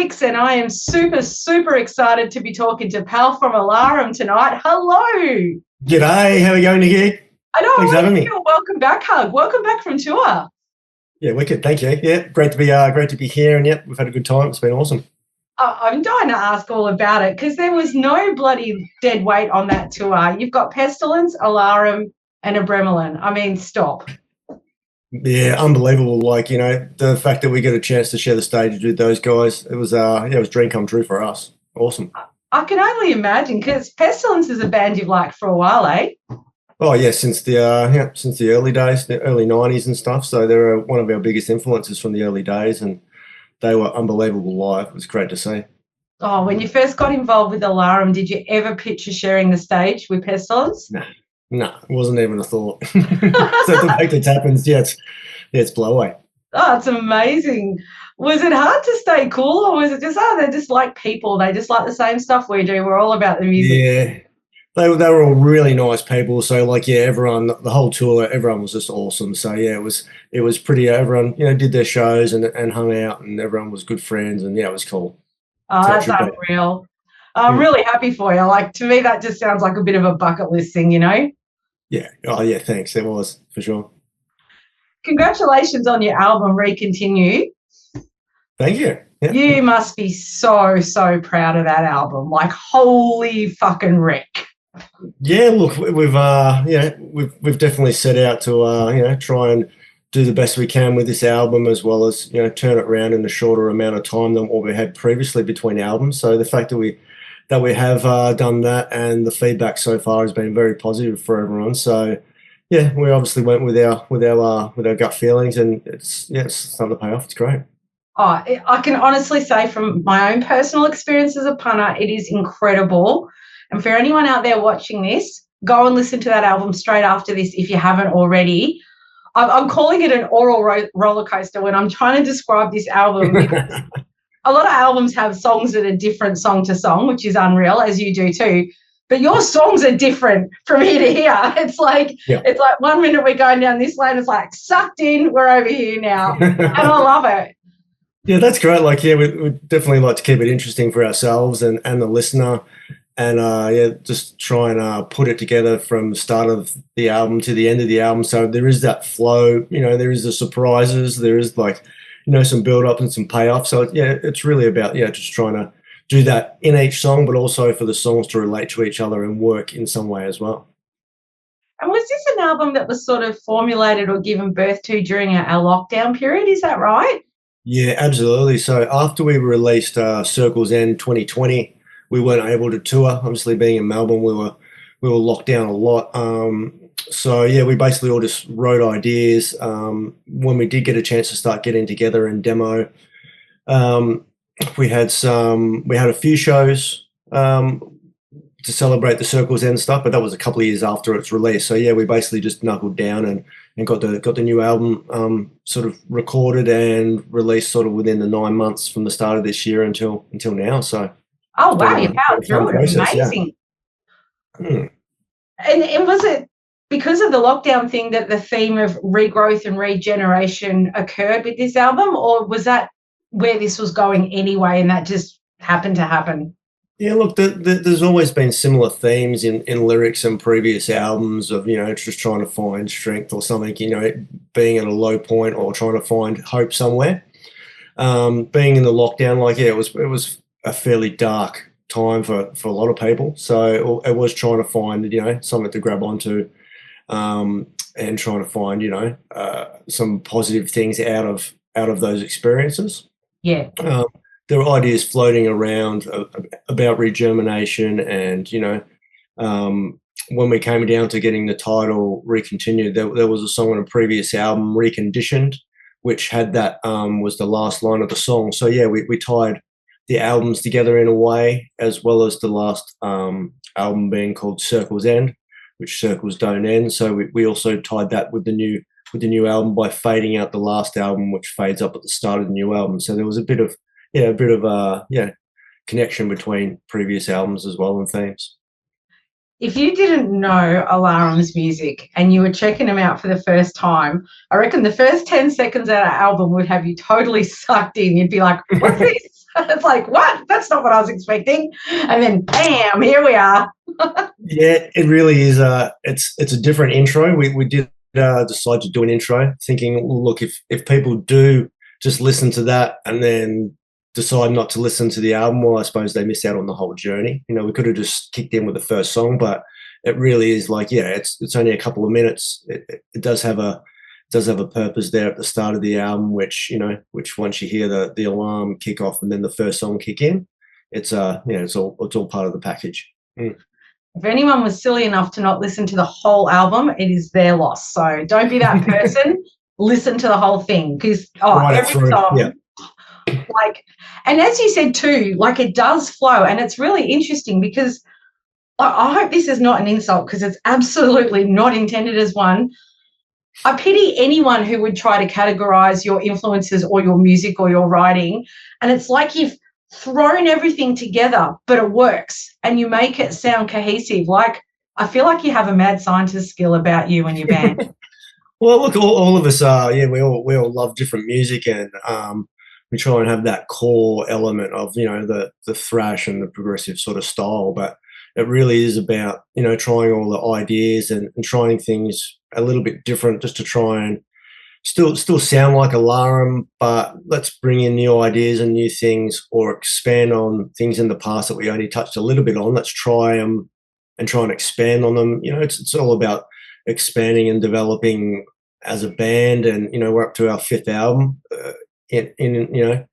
Sixx, and I am super, super excited to be talking to Pal from Alarum tonight. Hello. G'day, how are you going, Nikki? I know. Thanks for having me. Welcome back, Hug. Welcome back from tour. Yeah, wicked. Thank you. Yeah, great to be here, and we've had a good time. It's been awesome. I'm dying to ask all about it because there was no bloody dead weight on that tour. You've got Pestilence, Alarum, and Ep8. I mean, stop. Yeah, unbelievable. Like, the fact that we get a chance to share the stage with those guys, it was it was a dream come true for us. Awesome. I can only imagine because Pestilence is a band you've liked for a while, eh? Oh yeah, since the early days, the early '90s and stuff. So they're one of our biggest influences from the early days, and they were unbelievable live. It was great to see. Oh, when you first got involved with Alarum, did you ever picture sharing the stage with Pestilence? No, it wasn't even a thought. So the fact it happens, it's blow away. Oh, it's amazing. Was it hard to stay cool, or was it just, they're just like people, they just like the same stuff we do, we're all about the music? Yeah, they were all really nice people. So everyone, the whole tour, everyone was just awesome. So yeah, it was pretty. Everyone did their shows and hung out, and everyone was good friends, and it was cool. Oh, that's unreal. I'm really happy for you. Like, to me, that just sounds like a bit of a bucket list thing, Yeah. Oh yeah, thanks. It was for sure. Congratulations on your album, Recontinue. Thank you. Yeah. You must be so, so proud of that album. Like, holy fucking wreck. Yeah, look, we've definitely set out to try and do the best we can with this album, as well as turn it around in a shorter amount of time than what we had previously between albums. So the fact that we have done that, and the feedback so far has been very positive for everyone. So yeah, we obviously went with our gut feelings, and it's starting to pay off. It's great. Oh, I can honestly say from my own personal experience as a punter, it is incredible. And for anyone out there watching this, go and listen to that album straight after this if you haven't already. I'm calling it an oral roller coaster when I'm trying to describe this album. A lot of albums have songs that are different song to song, which is unreal, as you do too. But your songs are different from here to here. It's like It's like 1 minute we're going down this lane, it's like sucked in, we're over here now. And I love it. Yeah, that's great. Like, we definitely like to keep it interesting for ourselves and the listener. And just try and put it together from the start of the album to the end of the album. So there is that flow, there is the surprises, there is some build up and some payoff. So it's really about just trying to do that in each song, but also for the songs to relate to each other and work in some way as well. And was this an album that was sort of formulated or given birth to during our lockdown period? Is that right? Yeah, absolutely. So after we released Circle's End 2020, we weren't able to tour. Obviously, being in Melbourne, we were locked down a lot. So we basically all just wrote ideas. When we did get a chance to start getting together and demo, we had a few shows to celebrate the Circle's End stuff, but that was a couple of years after its release. So we basically just knuckled down and got the new album sort of recorded and released sort of within the 9 months from the start of this year until now. So. Oh, wow, you powered through it. Amazing. Yeah. And was it because of the lockdown thing that the theme of regrowth and regeneration occurred with this album, or was that where this was going anyway and that just happened to happen? Yeah, look, there's always been similar themes in lyrics and previous albums of, just trying to find strength or something, being at a low point or trying to find hope somewhere. Being in the lockdown, it was a fairly dark time for a lot of people. So it was trying to find, something to grab onto and trying to find, some positive things out of those experiences. Yeah. There were ideas floating around about regermination and, when we came down to getting the title Recontinue, there was a song on a previous album, Reconditioned, which had that was the last line of the song. So we tied the albums together in a way, as well as the last album being called Circle's End, which circles don't end. So we also tied that with the new album by fading out the last album, which fades up at the start of the new album. So there was a bit of connection between previous albums as well and themes. If you didn't know Alarum's music and you were checking them out for the first time, I reckon the first 10 seconds of that album would have you totally sucked in. You'd be like, what's this? It's like, what? That's not what I was expecting. And then, bam, here we are. Yeah, it really is. It's a different intro. We did decide to do an intro, thinking, look, if people do just listen to that and then decide not to listen to the album, well, I suppose they miss out on the whole journey. You know, we could have just kicked in with the first song, but it really is like, yeah, it's only a couple of minutes. It does have a purpose there at the start of the album, which once you hear the alarm kick off and then the first song kick in, it's all part of the package. Mm. If anyone was silly enough to not listen to the whole album, it is their loss. So don't be that person. Listen to the whole thing, because every song, yeah. like, and as you said too, like, it does flow, and it's really interesting because I hope this is not an insult, because it's absolutely not intended as one. I pity anyone who would try to categorize your influences or your music or your writing, and it's like you've thrown everything together, but it works, and you make it sound cohesive. Like, I feel like you have a mad scientist skill about you and your band. Well, look, all of us are. Yeah, we all love different music, and we try and have that core element of the thrash and the progressive sort of style. But it really is about trying all the ideas and trying things a little bit different, just to try and still sound like Alarum, but let's bring in new ideas and new things, or expand on things in the past that we only touched a little bit on. Let's try them and try and expand on them. It's all about expanding and developing as a band, and we're up to our 5th album. The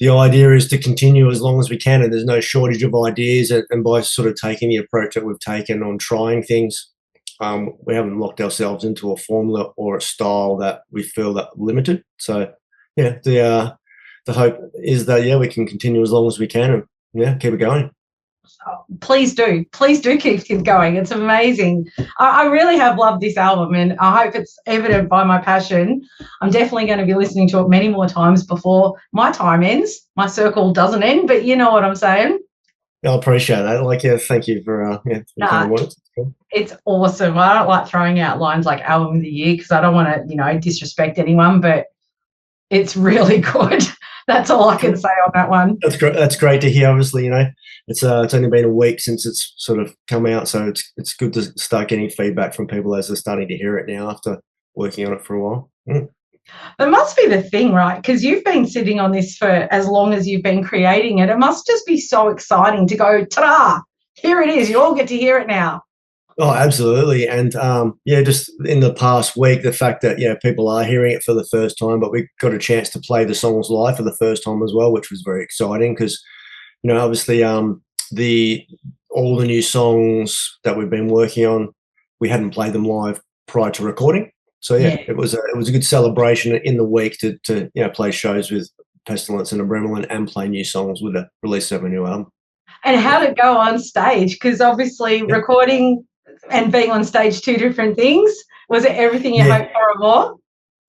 idea is to continue as long as we can, and there's no shortage of ideas. And by sort of taking the approach that we've taken on trying things, we haven't locked ourselves into a formula or a style that we feel that limited. So yeah, the hope is that we can continue as long as we can, and keep it going. Please do keep it going. It's amazing. I really have loved this album, and I hope it's evident by my passion. I'm definitely going to be listening to it many more times before my time ends. My circle doesn't end, but you know what I'm saying. I appreciate that. Thank you for kind words. It's awesome. I don't like throwing out lines like album of the year, because I don't want to disrespect anyone, but it's really good. That's all I can say on that one. That's great. That's great to hear. Obviously, it's only been a week since it's sort of come out, so it's good to start getting feedback from people as they're starting to hear it now after working on it for a while. That must be the thing, right? Because you've been sitting on this for as long as you've been creating it. It must just be so exciting to go, ta-da, here it is. You all get to hear it now. Oh, absolutely. And just in the past week, the fact that people are hearing it for the first time, but we got a chance to play the songs live for the first time as well, which was very exciting, because obviously all the new songs that we've been working on, we hadn't played them live prior to recording. So it was a good celebration in the week to play shows with Pestilence and Abramelin and play new songs with the release of a new album. And how to go on stage, because obviously recording and being on stage, 2 different things. Was it everything you hoped for or more?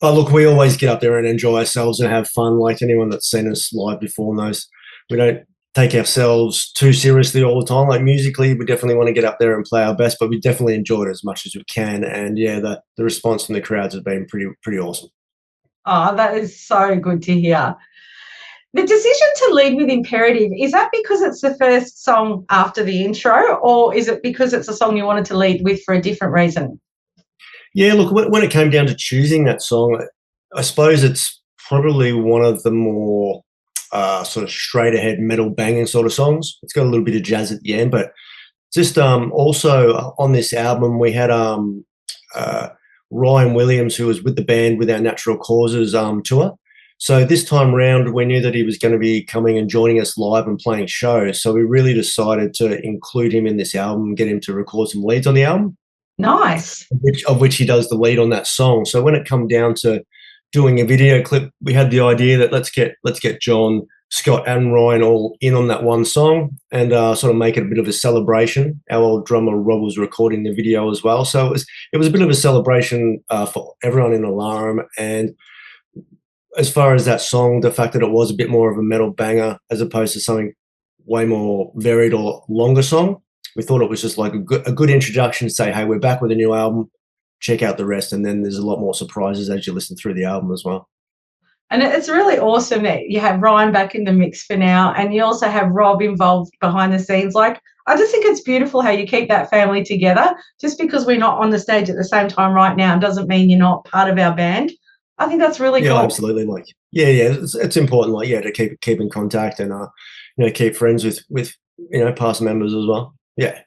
Oh, look, we always get up there and enjoy ourselves and have fun. Like anyone that's seen us live before knows, we don't take ourselves too seriously all the time. Like musically, we definitely want to get up there and play our best, but we definitely enjoy it as much as we can. And the response from the crowds has been pretty awesome. Oh, that is so good to hear. The decision to lead with Imperative, is that because it's the first song after the intro, or is it because it's a song you wanted to lead with for a different reason? Yeah, look, when it came down to choosing that song, I suppose it's probably one of the more sort of straight ahead metal banging sort of songs. It's got a little bit of jazz at the end, but just also on this album we had Ryan Williams, who was with the band with our Natural Causes tour. So this time round, we knew that he was going to be coming and joining us live and playing shows. So we really decided to include him in this album, get him to record some leads on the album. Nice. Of which he does the lead on that song. So when it come down to doing a video clip, we had the idea that let's get John, Scott, and Ryan all in on that one song and sort of make it a bit of a celebration. Our old drummer Rob was recording the video as well, so it was a bit of a celebration for everyone in Alarum. And as far as that song, the fact that it was a bit more of a metal banger as opposed to something way more varied or longer song, we thought it was just like a good introduction to say, hey, we're back with a new album, check out the rest, and then there's a lot more surprises as you listen through the album as well. And it's really awesome that you have Ryan back in the mix for now, and you also have Rob involved behind the scenes. Like, I just think it's beautiful how you keep that family together. Just because we're not on the stage at the same time right now doesn't mean you're not part of our band. I think that's really Yeah, cool. absolutely. Like, yeah, it's important. Like, yeah, to keep in contact and keep friends with past members as well. Yeah.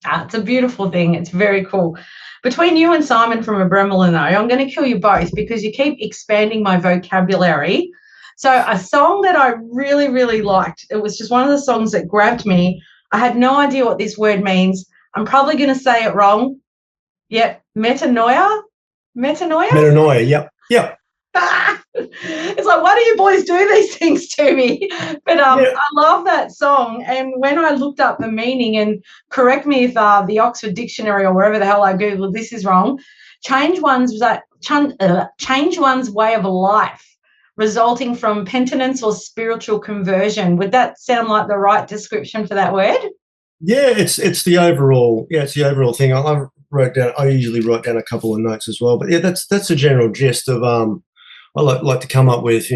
It's a beautiful thing. It's very cool. Between you and Simon from a Bremelin, though, I'm going to kill you both because you keep expanding my vocabulary. So a song that I really, really liked, it was just one of the songs that grabbed me. I had no idea what this word means. I'm probably going to say it wrong. Yep, metanoia? Metanoia? Metanoia, yep. It's like, why do you boys do these things to me? But I love that song. And when I looked up the meaning, and correct me if the Oxford Dictionary or wherever the hell I Googled this is wrong, change one's way of life resulting from penitence or spiritual conversion. Would that sound like the right description for that word? Yeah, it's the overall. Yeah, it's the overall thing. I usually write down a couple of notes as well. But yeah, that's the general gist of I like to come up with,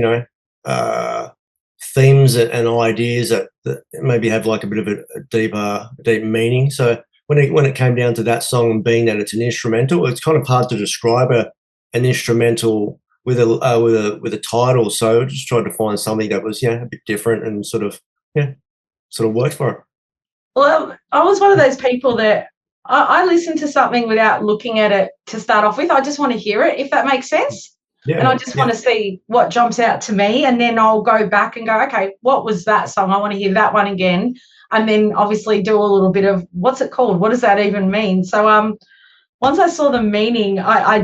themes and ideas that maybe have like a bit of a deep meaning. So when it came down to that song, and being that it's an instrumental, it's kind of hard to describe an instrumental with a title. So I just tried to find something that was a bit different and sort of worked for it. Well, I was one of those people that I listen to something without looking at it to start off with. I just want to hear it, if that makes sense. Yeah, and I just want to see what jumps out to me, and then I'll go back and go, okay, what was that song? I want to hear that one again, and then obviously do a little bit of what's it called? What does that even mean? So once I saw the meaning, I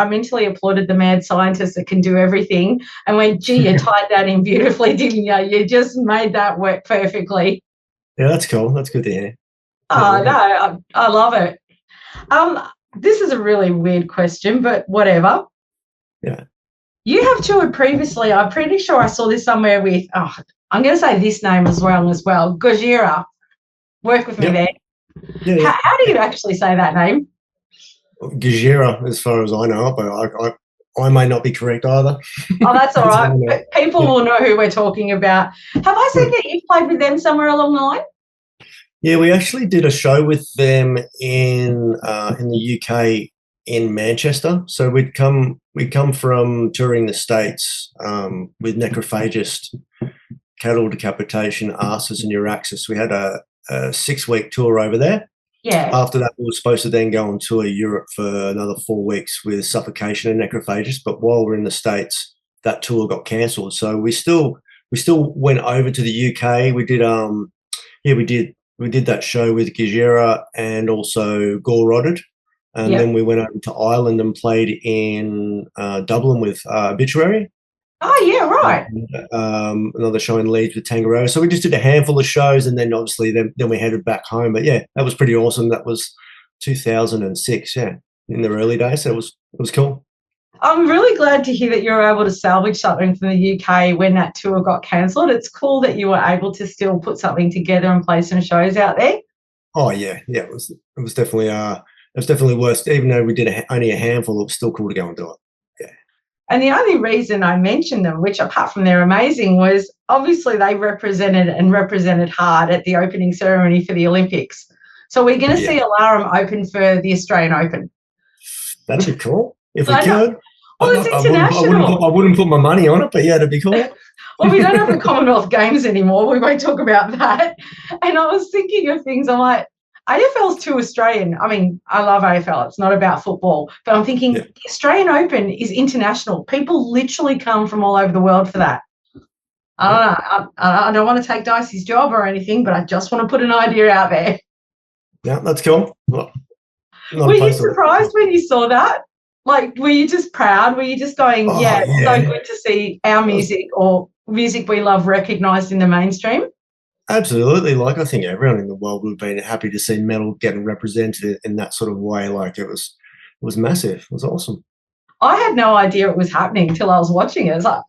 mentally applauded the mad scientist that can do everything and went, gee, you tied that in beautifully, didn't you? You just made that work perfectly. Yeah, that's cool. That's good to hear. Oh, no, I love it. This is a really weird question, but whatever. Yeah. You have toured previously. I'm pretty sure I saw this somewhere with, I'm going to say this name as well, Gojira. Work with me there. Yeah. How do you actually say that name? Gojira, as far as I know, but I may not be correct either. Oh, that's all right. But people will know who we're talking about. Have I seen that you've played with them somewhere along the line? Yeah, we actually did a show with them in the UK in Manchester. So we'd come from touring the States with Necrophagist, Cattle Decapitation, Arses and Uraxis. We had a 6-week tour over there. Yeah. After that, we were supposed to then go on tour Europe for another 4 weeks with Suffocation and Necrophagist. But while we're in the States, that tour got cancelled. So we still went over to the UK. We did we did that show with Gojira and also Gore Rotted. And then we went over to Ireland and played in Dublin with Obituary. Oh, yeah, right. Another show in Leeds with Tangaroo. So we just did a handful of shows, and then obviously then we headed back home. But yeah, that was pretty awesome. That was 2006, in the early days. So it was cool. I'm really glad to hear that you were able to salvage something from the UK when that tour got cancelled. It's cool that you were able to still put something together and play some shows out there. Oh yeah. It was definitely worth. Even though we did only a handful, it was still cool to go and do it. Yeah. And the only reason I mentioned them, which apart from they're amazing, was obviously they represented hard at the opening ceremony for the Olympics. So we're going to see Alarum open for the Australian Open. That'd be cool if we could. Well, it's international. I wouldn't put my money on it, but yeah, that'd be cool. Well, we don't have the Commonwealth Games anymore. We won't talk about that. And I was thinking of things. I'm like, AFL's too Australian. I mean, I love AFL. It's not about football. But I'm thinking the Australian Open is international. People literally come from all over the world for that. I don't know. I don't want to take Dicey's job or anything, but I just want to put an idea out there. Yeah, that's cool. Well, were you surprised when you saw that? Like, were you just proud? Were you just going, it's so good to see our music or music we love recognised in the mainstream? Absolutely. Like, I think everyone in the world would have been happy to see metal getting represented in that sort of way. Like, it was massive. It was awesome. I had no idea it was happening until I was watching it. I was like,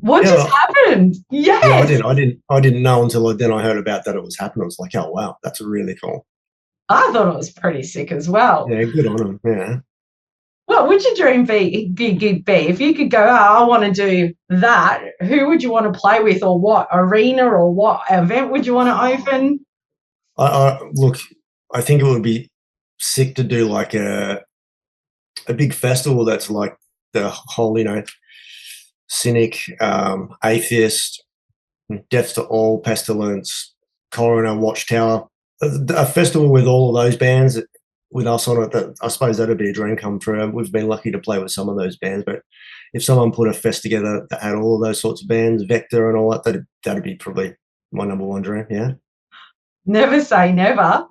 what just happened? Yes. Yeah, I didn't know until then I heard about that it was happening. I was like, oh, wow, that's really cool. I thought it was pretty sick as well. Yeah, good on them, yeah. What would your dream gig be? If you could go, oh, I want to do that, who would you want to play with, or what arena or what event would you want to open? Look, I think it would be sick to do like a big festival that's like the whole, Cynic, Atheist, Death to All, Pestilence, Coroner, Watchtower, a festival with all of those bands with us on it. That I suppose that'd be a dream come true. We've been lucky to play with some of those bands, but if someone put a fest together that had all of those sorts of bands, Vector and all that, that'd be probably my number one dream. Yeah. Never say never.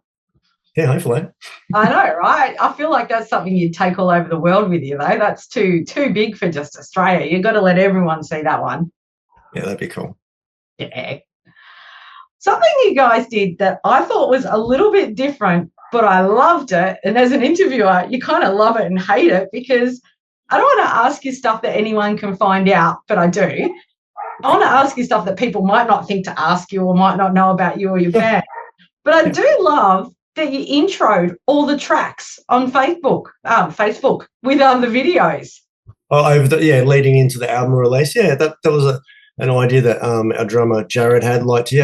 Yeah, hopefully. I know, right? I feel like that's something you'd take all over the world with you, though. That's too big for just Australia. You've got to let everyone see that one. Yeah, that'd be cool. Yeah. Something you guys did that I thought was a little bit different, but I loved it. And as an interviewer, you kind of love it and hate it, because I don't want to ask you stuff that anyone can find out, but I do. I want to ask you stuff that people might not think to ask you or might not know about you or your band. But I do love that you introed all the tracks on Facebook with the videos. Oh, leading into the album release. Yeah, that was an idea that our drummer Jared had,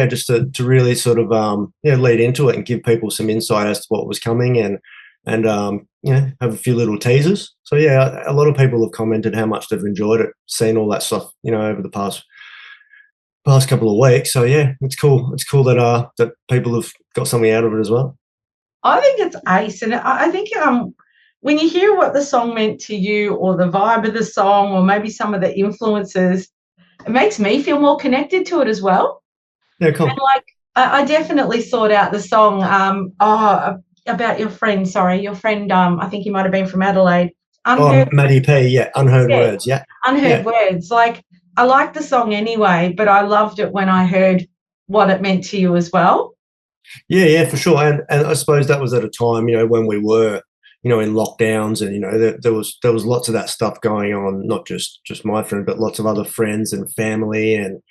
just to really sort of lead into it and give people some insight as to what was coming, and have a few little teasers. So yeah, a lot of people have commented how much they've enjoyed it, seen all that stuff, over the past couple of weeks. So yeah, it's cool. It's cool that that people have got something out of it as well. I think it's ace, and I think when you hear what the song meant to you, or the vibe of the song, or maybe some of the influences, it makes me feel more connected to it as well. Yeah, cool. And I definitely sought out the song about your friend. Sorry, your friend. I think he might have been from Adelaide. Maddie P. Yeah, Unheard Words. Yeah, Unheard Words. I like the song anyway, but I loved it when I heard what it meant to you as well. Yeah, for sure. And I suppose that was at a time, when we were, in lockdowns, and there was lots of that stuff going on, not just my friend, but lots of other friends and family, and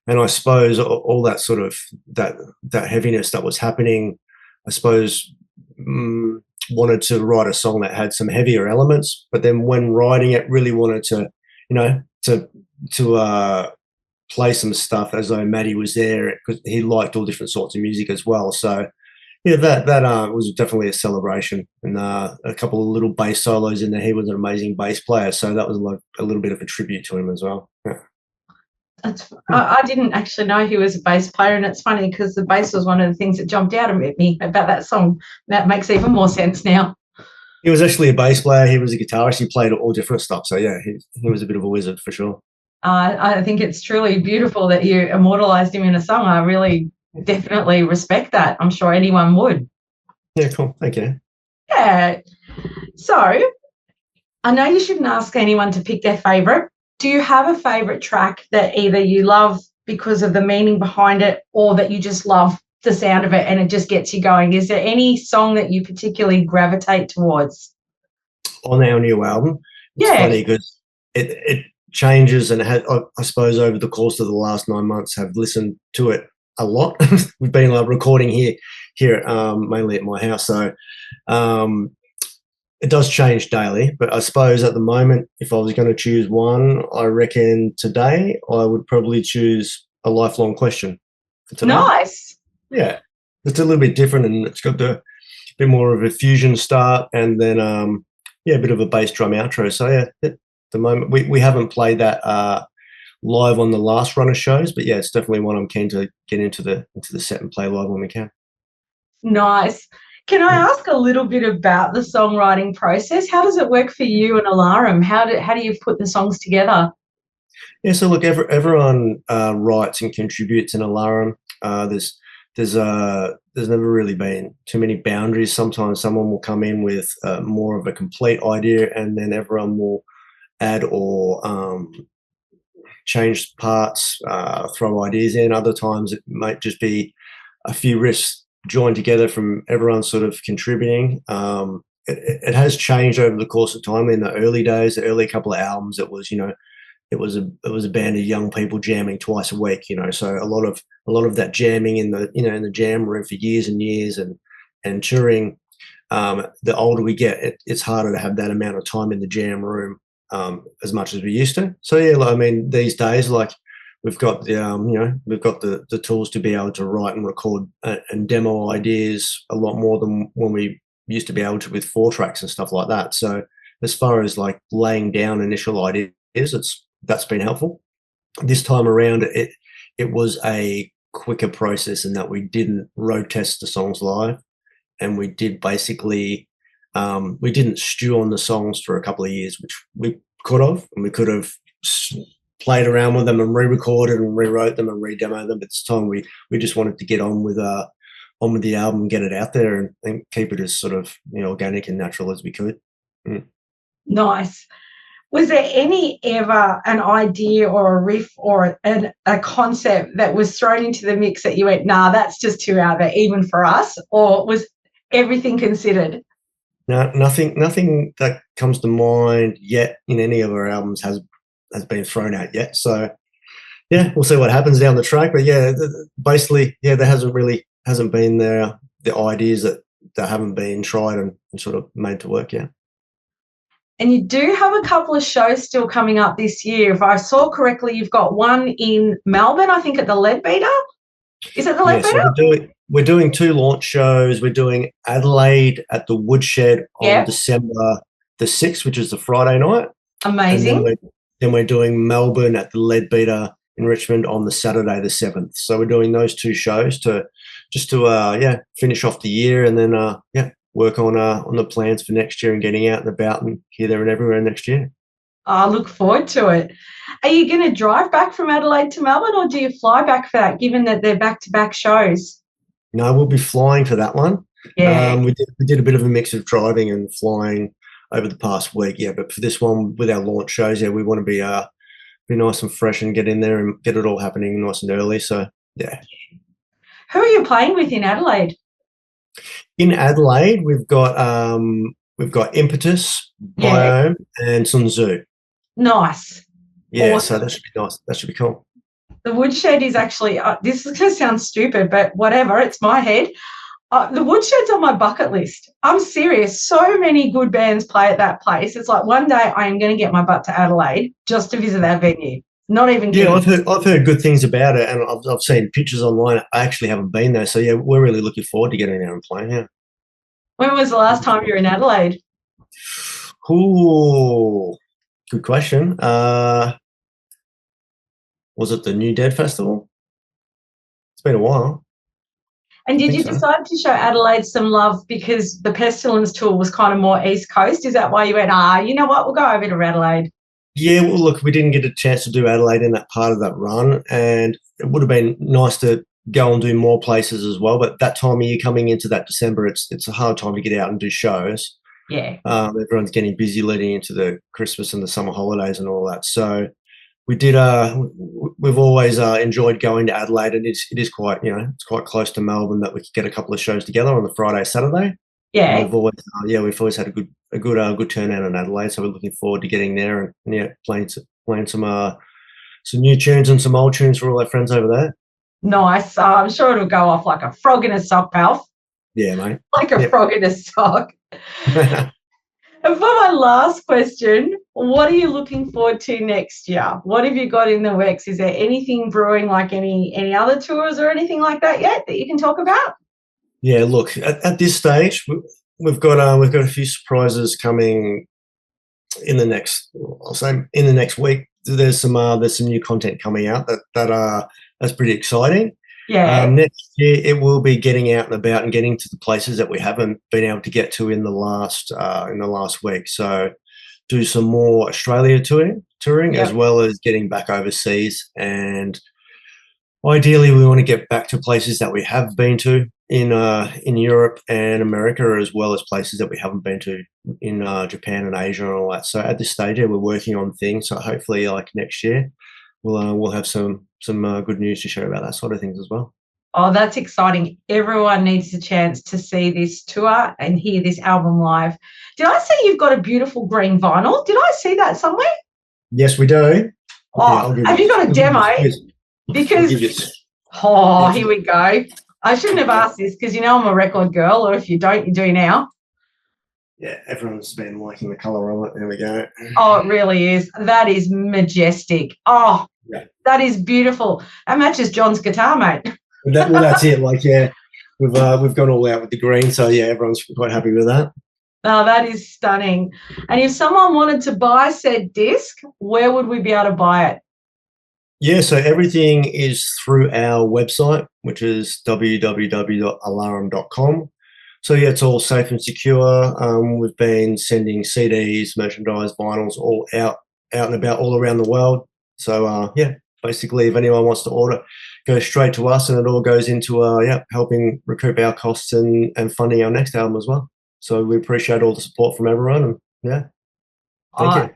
I suppose all that sort of that heaviness that was happening, I suppose, wanted to write a song that had some heavier elements, but then when writing it, really wanted to, to play some stuff as though Maddie was there, because he liked all different sorts of music as well. So yeah, that was definitely a celebration, and a couple of little bass solos in there. He was an amazing bass player, so that was like a little bit of a tribute to him as well. Yeah. I didn't actually know he was a bass player, and it's funny because the bass was one of the things that jumped out at me about that song. That makes even more sense now. He was actually a bass player. He was a guitarist. He played all different stuff. So yeah, he was a bit of a wizard for sure. I think it's truly beautiful that you immortalised him in a song. I really definitely respect that. I'm sure anyone would. Yeah, cool. Thank you. Yeah. So I know you shouldn't ask anyone to pick their favourite. Do you have a favourite track that either you love because of the meaning behind it, or that you just love the sound of it and it just gets you going? Is there any song that you particularly gravitate towards? On our new album, it's funny because it changes, and I suppose over the course of the last 9 months have listened to it a lot. We've been recording here mainly at my house, so it does change daily. But I suppose at the moment, if I was going to choose one, I reckon today I would probably choose A Lifelong Question for today. Nice. Yeah, it's a little bit different, and it's got a bit more of a fusion start, and then a bit of a bass drum outro. So yeah, at the moment we haven't played that live on the last run of shows, but yeah, it's definitely one I'm keen to get into the set and play live when we can. Nice. Can I ask a little bit about the songwriting process? How does it work for you and Alarum? How do you put the songs together? Yeah, so look, everyone writes and contributes in Alarum. There's never really been too many boundaries. Sometimes someone will come in with more of a complete idea, and then everyone will add or change parts, throw ideas in. Other times it might just be a few riffs joined together from everyone sort of contributing. It has changed over the course of time. In the early days, the early couple of albums, it was it was a band of young people jamming twice a week. So a lot of that jamming in the in the jam room for years and years, and touring the older we get, it's harder to have that amount of time in the jam room as much as we used to. So yeah, I mean, these days, like we've got the we've got the tools to be able to write and record and demo ideas a lot more than when we used to be able to with 4 tracks and stuff like that. So as far as like laying down initial ideas, that's been helpful. This time around, it was a quicker process in that we didn't road test the songs live, and we did basically we didn't stew on the songs for a couple of years, which we could have, and we could have played around with them and re-recorded and rewrote them and re-demoed them. But this time we just wanted to get on with the album, get it out there, and keep it as sort of organic and natural as we could. Nice. Was there ever an idea or a riff or a concept that was thrown into the mix that you went, nah, that's just too out there, even for us? Or was everything considered? No, nothing that comes to mind yet in any of our albums has been thrown out yet. So, yeah, we'll see what happens down the track. But, yeah, basically, yeah, there hasn't been the ideas that haven't been tried and sort of made to work yet. And you do have a couple of shows still coming up this year. If I saw correctly, you've got one in Melbourne, I think, at the Leadbeater. Is it the Leadbeater? So we're doing 2 launch shows. We're doing Adelaide at the Woodshed on December the 6th, which is the Friday night. Amazing. And then we're doing Melbourne at the Leadbeater in Richmond on the Saturday the 7th. So we're doing those 2 shows to finish off the year, and then work on the plans for next year and getting out and about and here, there and everywhere next year. I look forward to it. Are you going to drive back from Adelaide to Melbourne, or do you fly back for that, given that they're back-to-back shows? No, we'll be flying for that one. Yeah. We did a bit of a mix of driving and flying over the past week, but for this one with our launch shows, we want to be nice and fresh and get in there and get it all happening nice and early. So, yeah. Who are you playing with in Adelaide? In Adelaide, we've got Impetus, Biome, and Sun Tzu. Nice. Yeah, awesome. So that should be nice. That should be cool. The Woodshed is actually this is going to sound stupid, but whatever, it's my head. The Woodshed's on my bucket list. I'm serious. So many good bands play at that place. It's like one day I am going to get my butt to Adelaide just to visit that venue. Not even kidding. Yeah, I've heard good things about it, and I've seen pictures online. I actually haven't been there, so yeah, we're really looking forward to getting there and playing. Yeah. When was the last time you were in Adelaide? Ooh, good question. Was it the New Dead Festival? It's been a while. And did you decide to show Adelaide some love because the Pestilence tour was kind of more East Coast? Is that why you went, you know what, we'll go over to Adelaide? Yeah, well, look, we didn't get a chance to do Adelaide in that part of that run, and it would have been nice to go and do more places as well. But that time of year coming into that December, it's a hard time to get out and do shows. Yeah. Everyone's getting busy leading into the Christmas and the summer holidays and all that. So we did. We've always enjoyed going to Adelaide, and it is quite, it's quite close to Melbourne that we could get a couple of shows together on the Friday, Saturday. Yeah. And we've always had a good turnout in Adelaide, so we're looking forward to getting there and playing some new tunes and some old tunes for all our friends over there. Nice. I'm sure it'll go off like a frog in a sock, Palf. Yeah, mate. Like a frog in a sock. And for my last question, what are you looking forward to next year? What have you got in the works? Is there anything brewing, like any other tours or anything like that yet that you can talk about? Yeah, look, at this stage, we've got a few surprises coming in the next week. There's some new content coming out that's pretty exciting. Yeah. Next year it will be getting out and about and getting to the places that we haven't been able to get to in the last week. So do some more Australia touring as well as getting back overseas, and ideally we want to get back to places that we have been to in Europe and America, as well as places that we haven't been to in Japan and Asia and all that. So at this stage, we're working on things. So hopefully, like next year, we'll have some good news to share about that sort of things as well. Oh, that's exciting. Everyone needs a chance to see this tour and hear this album live. Did I see you've got a beautiful green vinyl? Did I see that somewhere? Yes, we do. Oh, have you got a demo? Because here we go. I shouldn't have asked this because I'm a record girl, or if you don't, you do now. Yeah, everyone's been liking the colour of it. There we go. Oh, it really is. That is majestic. Oh, Yeah. that is beautiful. That matches John's guitar, mate. Well, that's it. Like, yeah, we've gone all out with the green, so yeah, everyone's quite happy with that. Oh, that is stunning. And if someone wanted to buy said disc, where would we be able to buy it? Yeah, so everything is through our website, which is www.alarum.com. So yeah, it's all safe and secure. We've been sending CDs, merchandise, vinyls, all out and about all around the world. So yeah, basically, if anyone wants to order, go straight to us, and it all goes into helping recoup our costs and funding our next album as well. So we appreciate all the support from everyone, and yeah, thank you.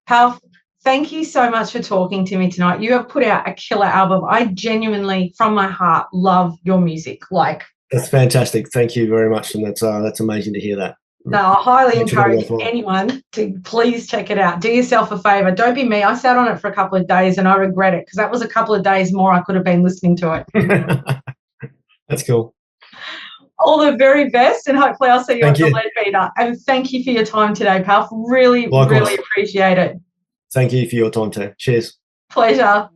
Palf, thank you so much for talking to me tonight. You have put out a killer album. I genuinely, from my heart, love your music. Like, that's fantastic. Thank you very much, and that's amazing to hear that. No, I highly encourage anyone to please check it out. Do yourself a favour. Don't be me. I sat on it for a couple of days and I regret it because that was a couple of days more I could have been listening to it. That's cool. All the very best, and hopefully I'll see you at the Leadbeater. And thank you for your time today, Palf. Really, really appreciate it. Thank you for your time too. Cheers. Pleasure.